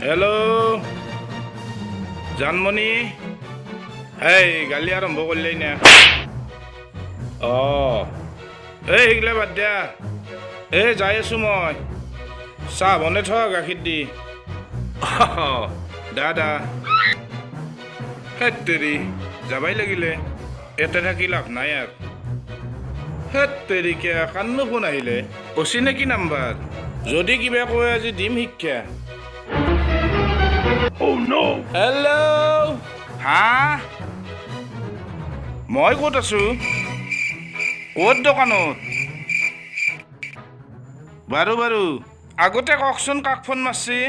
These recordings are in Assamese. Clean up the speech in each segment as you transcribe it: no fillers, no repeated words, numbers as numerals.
Hello, Janmoni. Hey, gali arambo korle na. Oh, hey, higle bad dia. Hey, jai asu moi. Sa bone tho gakhir di. Oh, dada. Hetteri, jabai lagile. Ete thaki lav nai ar. Hetteri ke kannu phone ahile. Osine ki number? Jodi kiba koy aji dim hikya. Oh no! Hello! Ha? মই ক'ত আছো? ক'ত দোকানত? বাৰু আগতে কওকচোন কাক ফোন মাৰছি?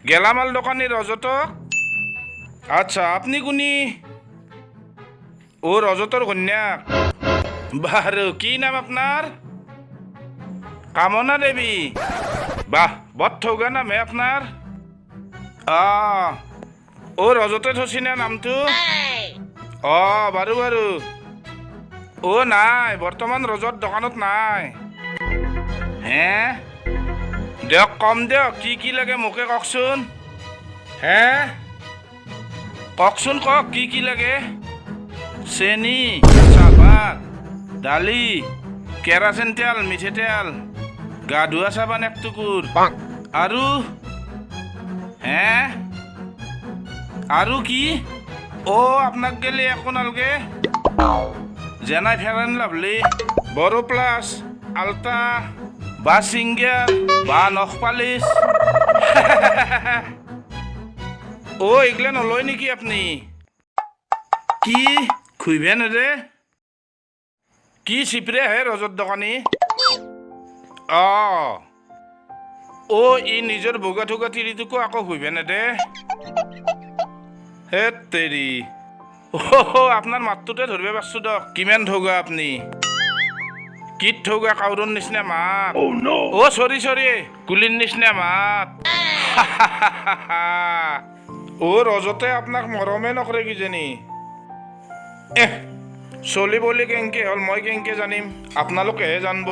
গেলামাল দোকানী ৰজতক? আচ্ছা আপনি কোনি? ও ৰজতৰ কন্যাক? বাৰু কি নাম আপনাৰ? কামনা দেবী? বাহ বহুত ঠৌগা নাম হে আপনাৰ? ও ৰজতে থৈছিনে নামটো? বাৰু ও নাই বৰ্তমান ৰজত দোকানত নাই। হে দিয়ক কম দিয়ক কি লাগে মোকে কওকচোন। হে কওকচোন কওক কি লাগে? চেনি, চাহপাত, দালি, কেৰাচিন তেল, মিঠে তেল, গা ধোৱা চাবান এক টুকুৰ আৰু হে আৰু কি? আপোনাক গেলে একো নালগে? যেনাই ফেৰান লাভলি, বড়ো প্লাছ, আল্টা বা চিংগাৰ বা নখ পালিছ এইগিলা নলয় নেকি আপুনি? কি খুইবে নেদে? কি চিপৰে হে ৰজত দোকানী? ই নিজৰ বগা ঠগা তিৰিটোকো আকৌ খুইবে নেদে? হেত তেৰি আপনার মাতটোতে ধরবে পারছো দক কিমান ঠগা আপনি? কিত ঠগা কাউরন নিচিনা মাত? সরি কুলির নিচিনা মাত। রজতে আপনাক মৰমে নকৰে কিজানি? চলি বলি কেংকে হল মই কেংকে জানিম? আপোনালোকেহে জানব।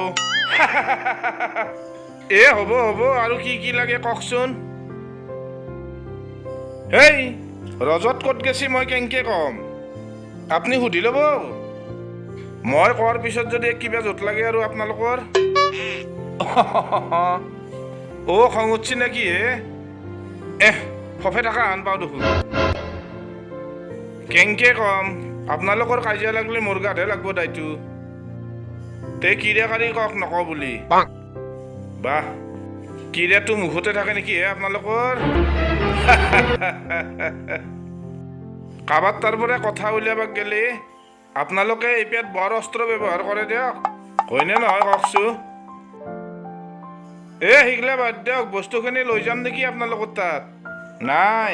হ'ব আৰু কি লাগে কওকচোন। হেই ৰজত ক'ত গেছি মই কেংকে কম? আপুনি সুধি ল'ব। মই কোৱাৰ পিছত যদি কিবা জোট লাগে আৰু আপোনালোকৰ খং উঠছি নেকি হে? ফফে থকা আন পাওঁ দেখোন। কেংকে কম? আপোনালোকৰ কাজিয়া লাগলি মোৰ গাতহে লাগব দায়টো। তে কিৰে কাৰি কওক নকওঁ বুলি। বাহ কিৰেটো মুখতে থাকে নেকি হে আপোনালোকৰ? কাবাৰ তাৰ পৰা কথা উলিয়াবাক গেলি আপোনালোকে এপিয়াত বৰ অস্ত্ৰ ব্যৱহাৰ কৰে দিয়ক। হয়নে নহয় কওকচোন? শিকলে বাদ দিয়ক। বস্তুখিনি লৈ যাম নেকি আপোনালোকৰ তাত? নাই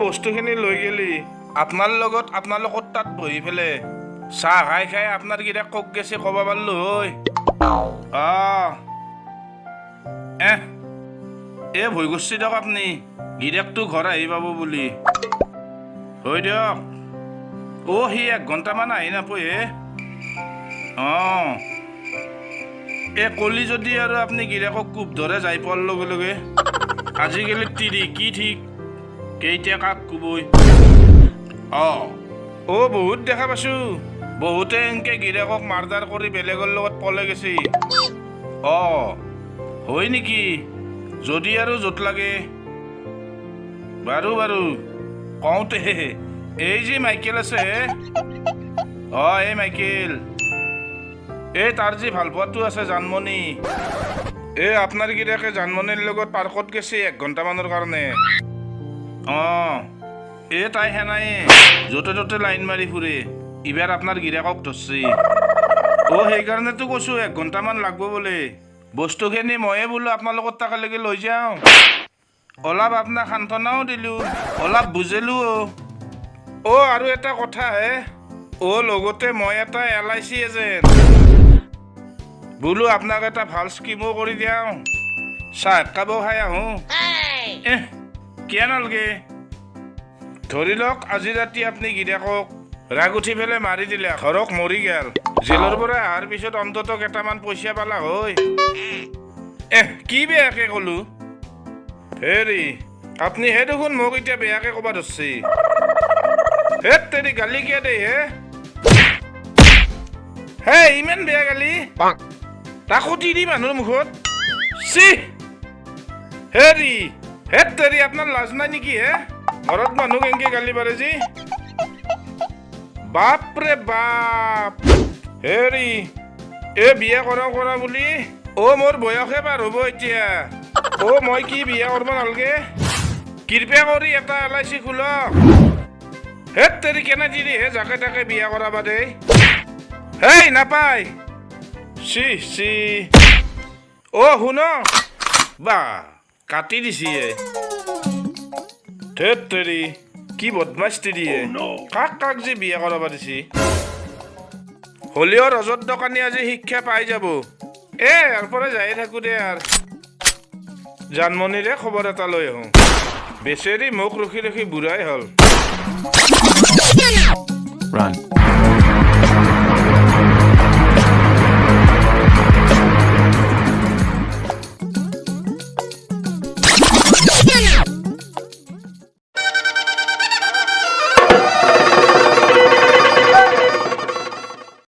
বস্তুখিনি লৈ গেলি আপোনাৰ লগত আপোনালোকৰ তাত বহি ফেলে চাহ খাই আপোনাৰ কিটা কক গেছে ক'ব পাৰলো হয়। ভয় কৰিছে দিয়ক আপুনি। গিৰেকটো ঘৰ আহি পাব বুলি। হয় দিয়ক। সি 1 ঘণ্টামান আহি নাপায় হে। কলি যদি আৰু আপুনি গিৰেকক কোব ধৰে যাই পোৱাৰ লগে লগে। আজিকালি তিৰি কি ঠিক কেইটা কাক কোবই। বহুত দেখা পাইছো। বহুতে এনকে গিৰেকক মাৰ্ডাৰ কৰি বেলেগৰ লগত পলে গেছি। হয় নেকি? যদি আৰু জোট লাগে বাৰু কওঁতে এই যে মাইকেল আছে এই মাইকেল তাৰ যে ভাল পোৱাটো আছে জানমণি আপোনাৰ গিৰাকে জানমণিৰ লগত পাৰ্কত গেছি 1 ঘণ্টামানৰ কাৰণে তাই সেনাই য'তে ত'তে লাইন মাৰি ফুৰে এইবাৰ আপোনাৰ গিৰাকক ধৰছি সেইকাৰণেতো কৈছোঁ 1 ঘণ্টামান লাগব বোলে বস্তুখিনি ময়ে বোলো আপোনালোকৰ তালৈকে লৈ যাওঁ অলপ আপোনাক সান্তনাও দিলোঁ অলপ বুজালোঁ আৰু এটা কথা লগতে মই এটা LIC এজেণ্ট বোলো আপোনাক এটা ভাল স্কিমো কৰি দিওঁ চাহ একাপ খাই আহোঁ কিয় নালাগে ধৰি লওক আজি ৰাতি আপুনি গিৰাকক ৰাগ উঠি পেলাই মাৰি দিলে ঘৰক মৰি গেল জেলৰ পৰা অহাৰ পিছত অন্তত কেইটামান পইচা পালা হয় কি বেয়াকে ক'লো হেৰি আপুনি দেখোন মোক এতিয়া বেয়াকে ক'ব ধৰছি তেৰি গালি কিয় দে ইমান বেয়া গালি তাকো দি মানুহৰ মুখত হেৰি তেৰি আপোনাৰ লাজ নাই নেকি ঘৰত মানুহ কেনেকে গালি পাৰে যি বাপৰে বাপ হেৰি বিয়া কৰা বুলি মোৰ বয়সে পাৰ হ'ব এতিয়া মই কি বিয়া কৰিব নালাগে কৃপা কৰি এটা LIC খোলক তেৰি কেনে দিলি যাকে তাকে বিয়া কৰাবা দেই নাপায় শুন বা কাটি দিছি তেৰি কি বদমাস্তি দিয়ে কাক যে বিয়া কৰাবা দিছি হলেও ৰজত দোকানী আজি শিক্ষা পাই যাব ইয়াৰ পৰা যাই থাকো দে জানমণিৰে খবৰ এটা লৈ আহোঁ বেচেৰি মোক ৰখি ৰখি বুঢ়াই হ'ল